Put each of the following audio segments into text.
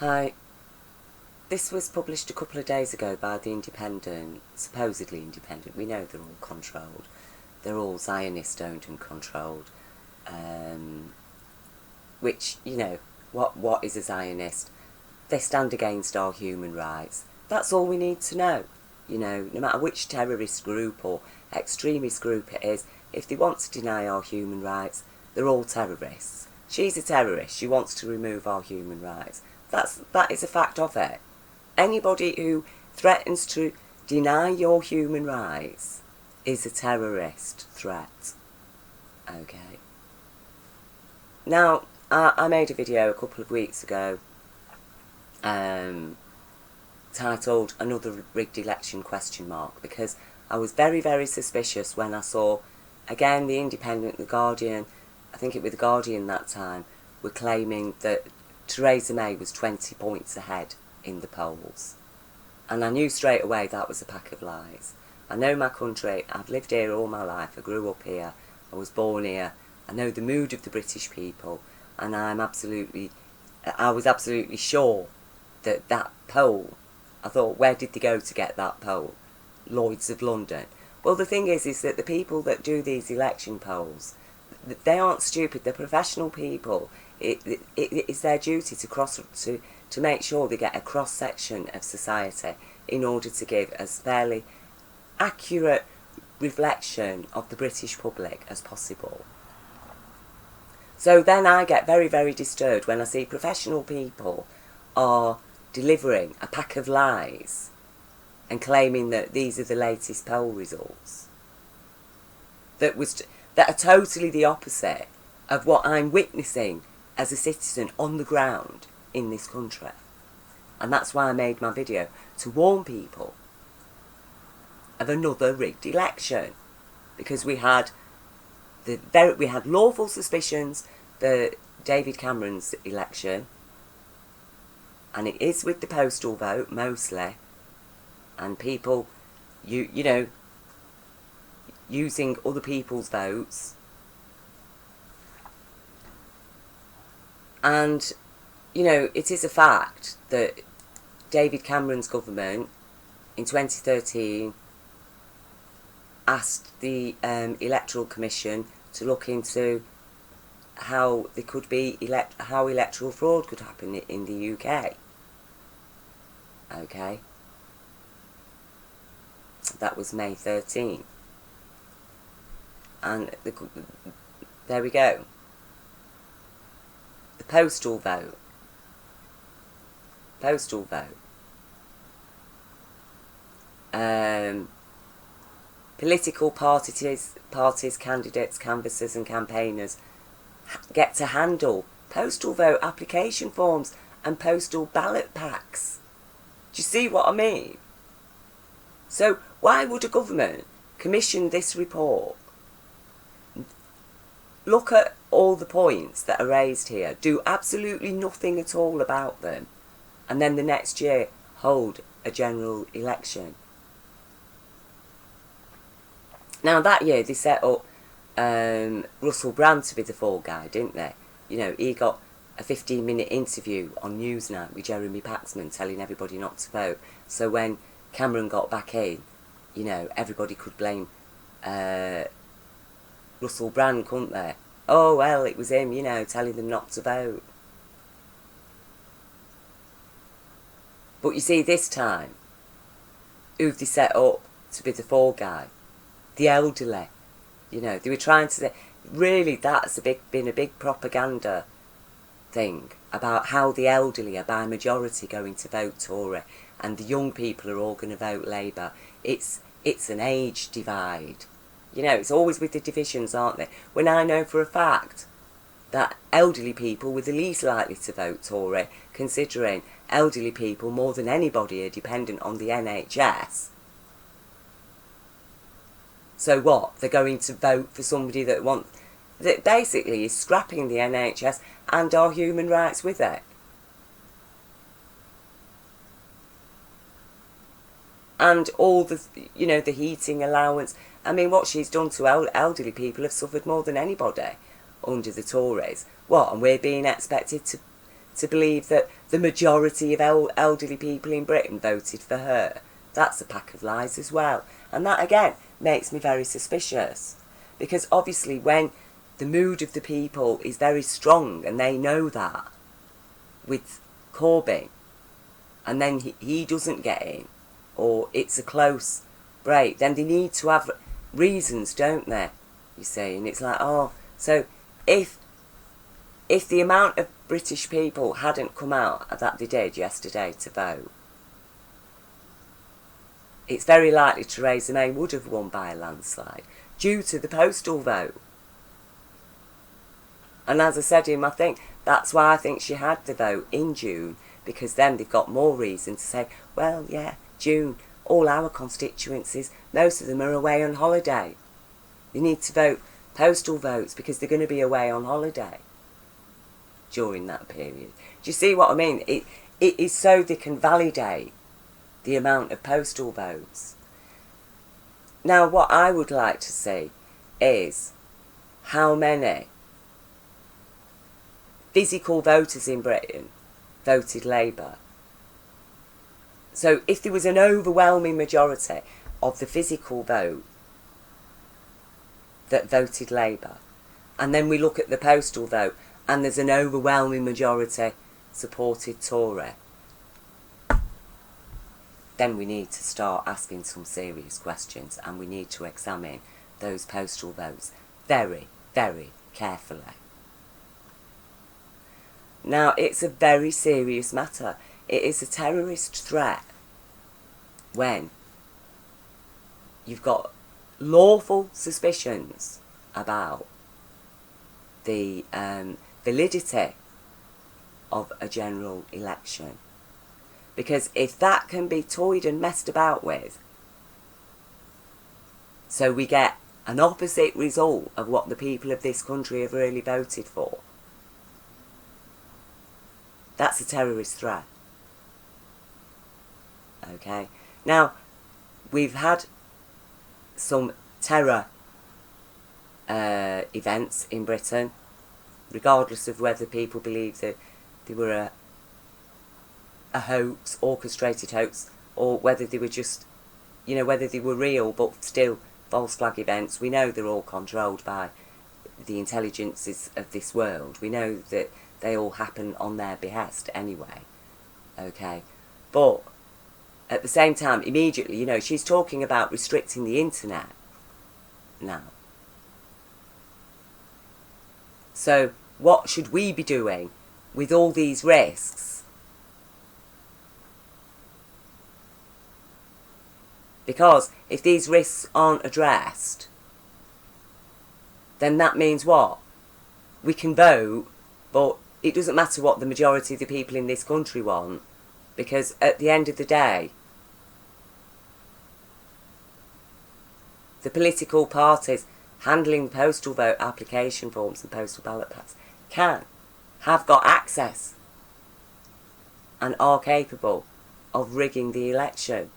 Hi. This was published a couple of days ago by The Independent, supposedly independent. We know they're all controlled. They're all Zionist-owned and controlled. Which, you know, what is a Zionist? They stand against our human rights. That's all we need to know. You know, no matter which terrorist group or extremist group it is, if they want to deny our human rights, they're all terrorists. She's a terrorist. She wants to remove our human rights. That is a fact of it. Anybody who threatens to deny your human rights is a terrorist threat. Okay. Now, I made a video a couple of weeks ago titled "Another Rigged Election?" because I was very, very suspicious when I saw, again, The Independent, The Guardian, I think it was The Guardian that time, were claiming that Theresa May was 20 points ahead in the polls. And I knew straight away that was a pack of lies. I know my country, I've lived here all my life, I grew up here, I was born here, I know the mood of the British people, and I was absolutely sure that that poll, I thought, where did they go to get that poll? Lloyd's of London. Well, the thing is that the people that do these election polls, they aren't stupid, they're professional people. It's their duty to make sure they get a cross-section of society in order to give as fairly accurate reflection of the British public as possible. So then I get very, very disturbed when I see professional people are delivering a pack of lies and claiming that these are the latest poll results that are totally the opposite of what I'm witnessing as a citizen on the ground in this country. And that's why I made my video, to warn people of another rigged election, because we had lawful suspicions that David Cameron's election, and it is with the postal vote mostly, and people you know, using other people's votes. And, you know, it is a fact that David Cameron's government in 2013 asked the Electoral Commission to look into how there could be how electoral fraud could happen in the UK. Okay. That was May 13. And there we go. The postal vote. Postal vote. Political parties, candidates, canvassers and campaigners get to handle postal vote application forms and postal ballot packs. Do you see what I mean? So why would a government commission this report? Look at all the points that are raised here, do absolutely nothing at all about them, and then the next year hold a general election. Now that year they set up Russell Brand to be the fall guy, didn't they? You know, he got a 15-minute interview on Newsnight with Jeremy Paxman telling everybody not to vote. So when Cameron got back in, you know, everybody could blame Russell Brand, couldn't they? Oh, well, it was him, you know, telling them not to vote. But you see, this time, who've they set up to be the fall guy? The elderly. You know, they were trying to say, really, that's been a big propaganda thing about how the elderly are by majority going to vote Tory and the young people are all going to vote Labour. It's an age divide. You know, it's always with the divisions, aren't they? When I know for a fact that elderly people were the least likely to vote Tory, considering elderly people more than anybody are dependent on the NHS. So what? They're going to vote for somebody that basically is scrapping the NHS and our human rights with it. And all the, you know, the heating allowance. I mean, what she's done to elderly people have suffered more than anybody under the Tories. What? And we're being expected to believe that the majority of elderly people in Britain voted for her. That's a pack of lies as well. And that, again, makes me very suspicious. Because obviously when the mood of the people is very strong, and they know that, with Corbyn, and then he doesn't get in, or it's a close break, then they need to have reasons, don't they? You see, and it's like, oh, so if the amount of British people hadn't come out that they did yesterday to vote, it's very likely Theresa May would have won by a landslide due to the postal vote. And as I said in my thing, that's why I think she had the vote in June, because then they've got more reason to say, well, yeah, June, all our constituencies, most of them are away on holiday. You need to vote postal votes because they're going to be away on holiday during that period. Do you see what I mean? It is so they can validate the amount of postal votes. Now, what I would like to see is how many physical voters in Britain voted Labour. So if there was an overwhelming majority of the physical vote that voted Labour, and then we look at the postal vote and there's an overwhelming majority supported Tory, then we need to start asking some serious questions, and we need to examine those postal votes very, very carefully. Now, it's a very serious matter. It is a terrorist threat when you've got lawful suspicions about the validity of a general election. Because if that can be toyed and messed about with, so we get an opposite result of what the people of this country have really voted for, that's a terrorist threat. Okay? Now, we've had some terror events in Britain, regardless of whether people believe that they were a hoax, orchestrated hoax, or whether they were just, you know, whether they were real but still false flag events. We know they're all controlled by the intelligences of this world. We know that they all happen on their behest anyway. Okay? But at the same time, immediately, you know, she's talking about restricting the internet now. So what should we be doing with all these risks? Because if these risks aren't addressed, then that means what? We can vote, but it doesn't matter what the majority of the people in this country want, because at the end of the day, the political parties handling postal vote application forms and postal ballot pads have got access and are capable of rigging the election.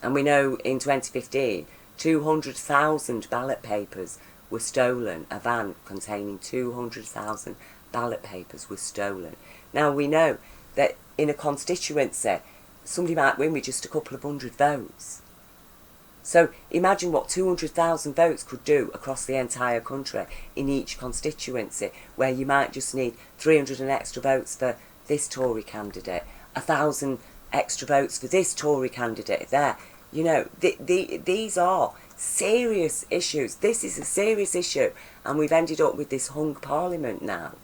And we know in 2015, 200,000 ballot papers were stolen. A van containing 200,000 ballot papers was stolen. Now we know that in a constituency, somebody might win with just a couple of hundred votes. So imagine what 200,000 votes could do across the entire country in each constituency, where you might just need 300 and extra votes for this Tory candidate, 1,000 extra votes for this Tory candidate there. You know, these are serious issues. This is a serious issue, and we've ended up with this hung parliament now.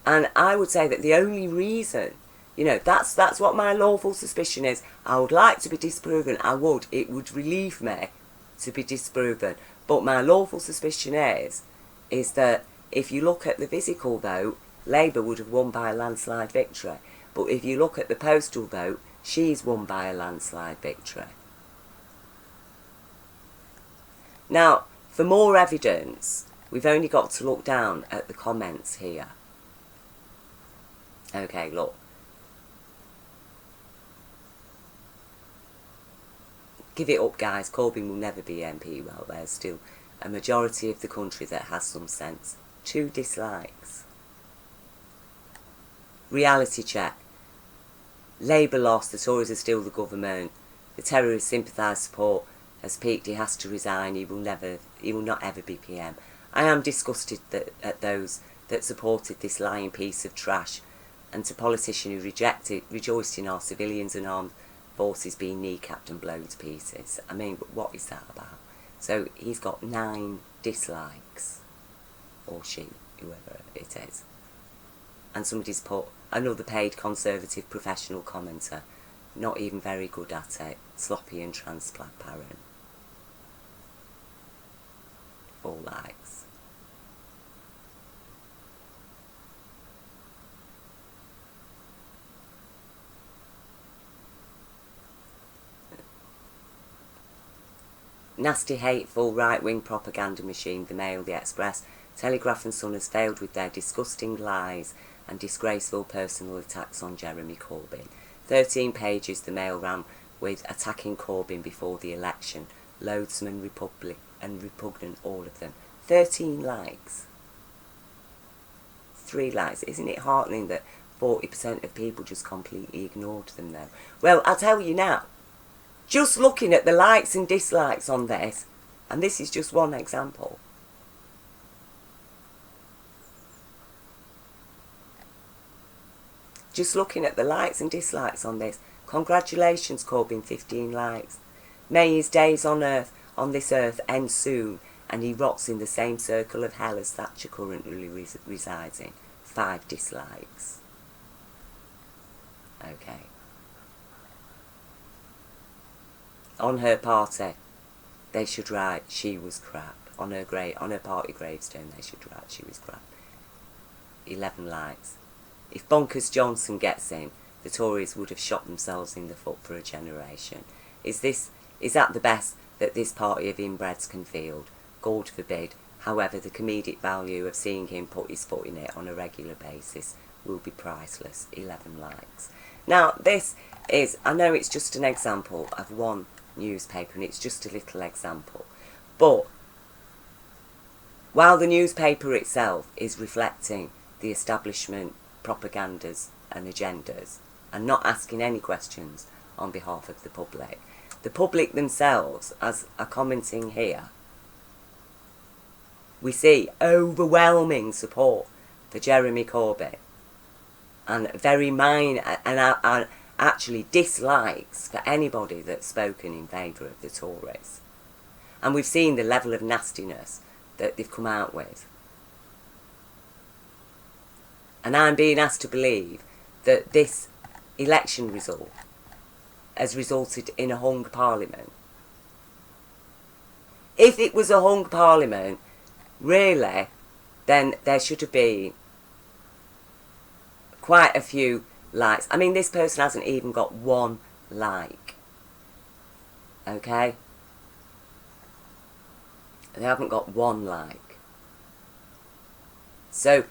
And I would say that the only reason, you know, that's what my lawful suspicion is. I would like to be disproven. It would relieve me to be disproven. But my lawful suspicion is that if you look at the physical vote, Labour would have won by a landslide victory. But if you look at the postal vote, she's won by a landslide victory. Now, for more evidence, we've only got to look down at the comments here. Okay, look. Give it up, guys. Corbyn will never be MP. Well, there's still a majority of the country that has some sense. 2 dislikes. Reality check. Labour lost, the Tories are still the government. The terrorist sympathised support has peaked, he has to resign, he will not ever be PM. I am disgusted at those that supported this lying piece of trash, and to politicians who rejoiced in our civilians and armed forces being kneecapped and blown to pieces. I mean, what is that about? So he's got 9 dislikes, or she, whoever it is. And somebody's put another paid Conservative professional commenter, not even very good at it, sloppy and transparent. 4 likes. Nasty, hateful, right-wing propaganda machine, the Mail, the Express, Telegraph and Sun has failed with their disgusting lies and disgraceful personal attacks on Jeremy Corbyn. 13 pages the Mail ran with attacking Corbyn before the election, loathsome and repugnant, all of them. 13 likes. 3 likes. Isn't it heartening that 40% of people just completely ignored them though? Well, I'll tell you now, just looking at the likes and dislikes on this, and this is just one example. Just looking at the likes and dislikes on this, congratulations Corbyn, 15 likes. May his days on this earth end soon, and he rots in the same circle of hell as Thatcher currently resides in. 5 dislikes. Okay. On her party, they should write she was crap. On her party gravestone, they should write she was crap. 11 likes. If Bonkers Johnson gets in, the Tories would have shot themselves in the foot for a generation. Is that the best that this party of inbreds can field? God forbid. However, the comedic value of seeing him put his foot in it on a regular basis will be priceless. 11 likes. Now, this is, I know it's just an example of one newspaper, and it's just a little example. But while the newspaper itself is reflecting the establishment propagandas and agendas and not asking any questions on behalf of the public themselves, as are commenting here, we see overwhelming support for Jeremy Corbyn and very minor and actually dislikes for anybody that's spoken in favour of the Tories. And we've seen the level of nastiness that they've come out with. And I'm being asked to believe that this election result has resulted in a hung parliament. If it was a hung parliament, really, then there should have been quite a few likes. I mean, this person hasn't even got 1 like. Okay? They haven't got 1 like. So,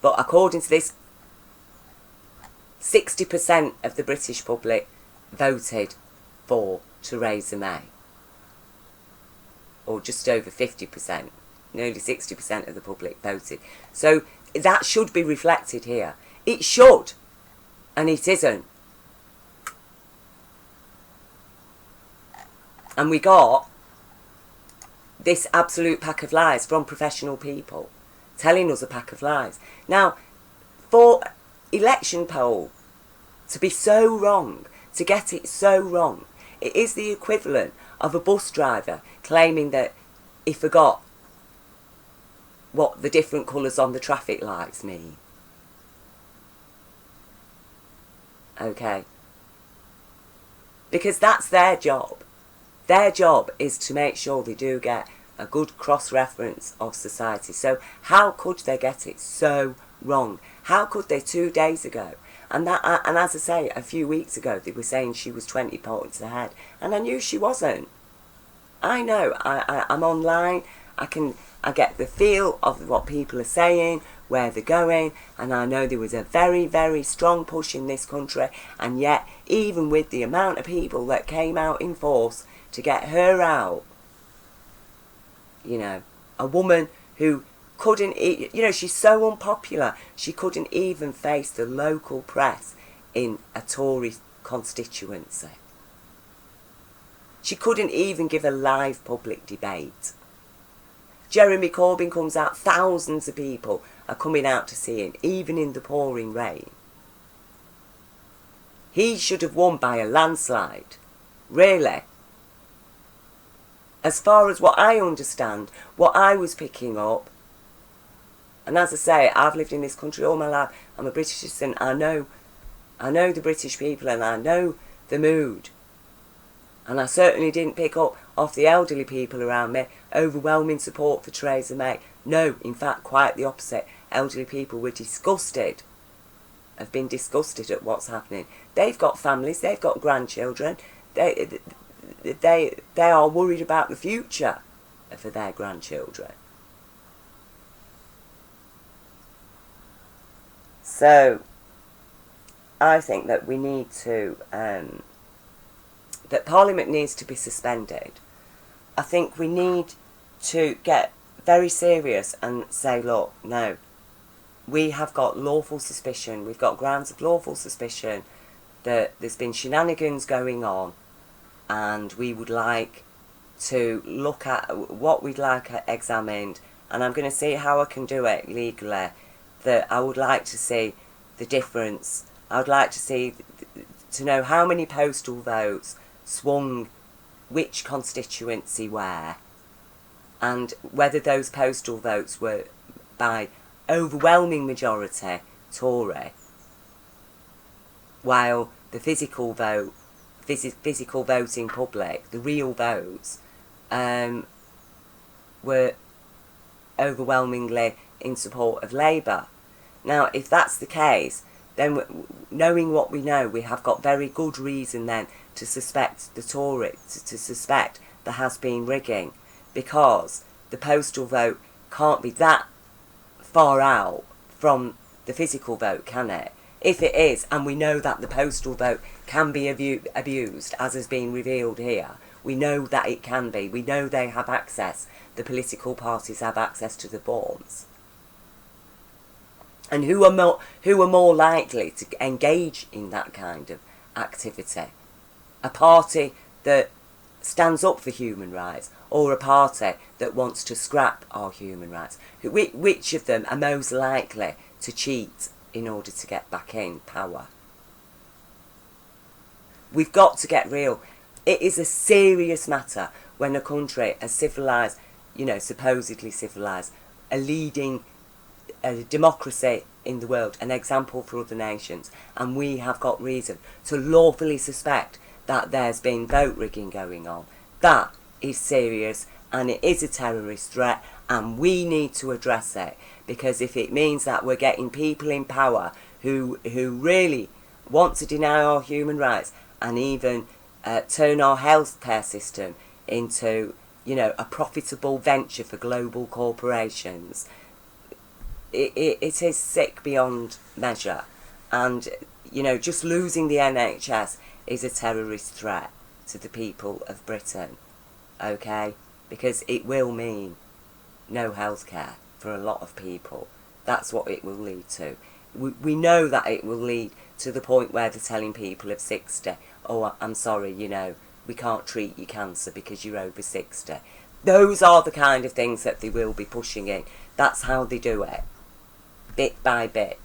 but according to this, 60% of the British public voted for Theresa May. Or just over 50%. Nearly 60% of the public voted. So that should be reflected here. It should. And it isn't. And we got this absolute pack of lies from professional people telling us a pack of lies. Now, for election poll to be so wrong, to get it so wrong, it is the equivalent of a bus driver claiming that he forgot what the different colours on the traffic lights mean. Okay? Because that's their job. Their job is to make sure they do get a good cross-reference of society. So how could they get it so wrong? How could they 2 days ago? And as I say, a few weeks ago, they were saying she was 20 points ahead. And I knew she wasn't. I know. I'm online. I get the feel of what people are saying, where they're going, and I know there was a very, very strong push in this country, and yet, even with the amount of people that came out in force to get her out, you know, a woman who couldn't, you know, she's so unpopular, she couldn't even face the local press in a Tory constituency. She couldn't even give a live public debate. Jeremy Corbyn comes out, thousands of people are coming out to see him, even in the pouring rain. He should have won by a landslide, really. As far as what I understand, what I was picking up, and as I say, I've lived in this country all my life, I'm a British citizen, I know the British people and I know the mood. And I certainly didn't pick up off the elderly people around me overwhelming support for Theresa May. No, in fact, quite the opposite. Elderly people were disgusted, have been disgusted at what's happening. They've got families, they've got grandchildren, they are worried about the future for their grandchildren. So, I think that we need to, that Parliament needs to be suspended. I think we need to get very serious and say, look, no, we have got lawful suspicion, we've got grounds of lawful suspicion that there's been shenanigans going on, and we would like to look at what we'd like examined, and I'm going to see how I can do it legally, that I would like to see the difference. I would like to see, to know how many postal votes swung which constituency where, and whether those postal votes were by overwhelming majority Tory, while the physical voting public, the real votes, were overwhelmingly in support of Labour. Now, if that's the case, then knowing what we know, we have got very good reason then to suspect the Tories, to suspect there has been rigging, because the postal vote can't be that far out from the physical vote, can it? If it is, and we know that the postal vote can be abused, as has been revealed here, we know that it can be, we know they have access, the political parties have access to the forms. And who are more likely to engage in that kind of activity? A party that stands up for human rights, or a party that wants to scrap our human rights? Which of them are most likely to cheat in order to get back in power? We've got to get real. It is a serious matter when a country, a civilised, you know, supposedly civilised, a leading democracy in the world, an example for other nations, and we have got reason to lawfully suspect that there's been vote rigging going on. That is serious, and it is a terrorist threat, and we need to address it, because if it means that we're getting people in power who really want to deny our human rights and even turn our healthcare system into, you know, a profitable venture for global corporations, it is sick beyond measure. And, you know, just losing the NHS is a terrorist threat to the people of Britain, okay? Because it will mean no healthcare for a lot of people. That's what it will lead to. We know that it will lead to the point where they're telling people of 60, oh, I'm sorry, you know, we can't treat your cancer because you're over 60. Those are the kind of things that they will be pushing in. That's how they do it. Bit by bit,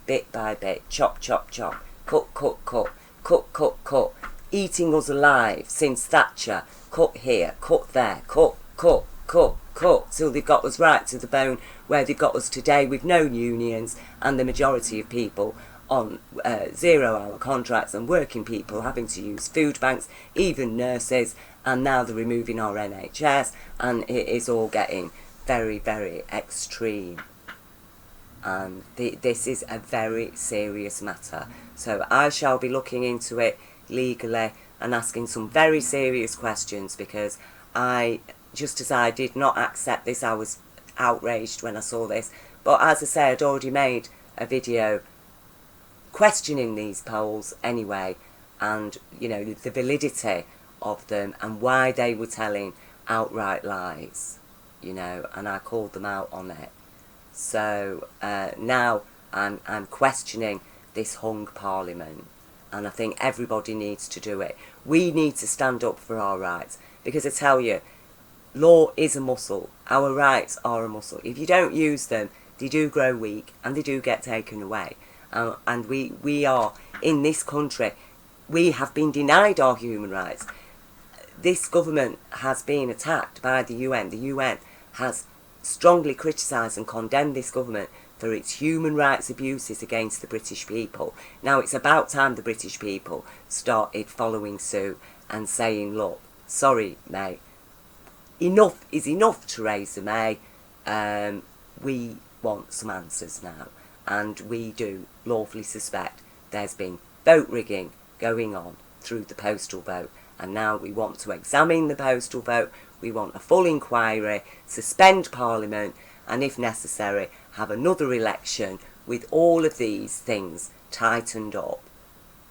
chop, chop, chop, cut, cut, cut, cut, cut, cut, eating us alive since Thatcher, cut here, cut there, cut, cut, cut, cut, till they've got us right to the bone where they've got us today with no unions and the majority of people on 0-hour contracts and working people having to use food banks, even nurses, and now they're removing our NHS, and it is all getting very, very extreme. And this is a very serious matter. So I shall be looking into it legally and asking some very serious questions, because just as I did not accept this, I was outraged when I saw this. But as I say, I'd already made a video questioning these polls anyway, and, you know, the validity of them and why they were telling outright lies, you know, and I called them out on it. So now I'm questioning this hung parliament, and I think everybody needs to do it. We need to stand up for our rights, because I tell you, law is a muscle. Our rights are a muscle. If you don't use them, they do grow weak and they do get taken away. And we are, in this country, we have been denied our human rights. This government has been attacked by the UN. The UN has strongly criticised and condemned this government for its human rights abuses against the British people. Now it's about time the British people started following suit and saying, look, sorry mate, enough is enough, Theresa May. We want some answers now, and we do lawfully suspect there's been vote rigging going on through the postal vote, and now we want to examine the postal vote. We want a full inquiry, suspend Parliament, and if necessary have another election with all of these things tightened up.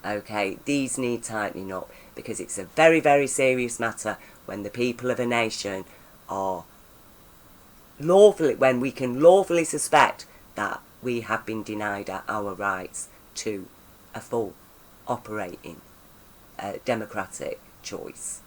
Okay, these need tightening up, because it's a very, very serious matter when the people of a nation are lawfully, when we can lawfully suspect that we have been denied our rights to a full operating democratic choice.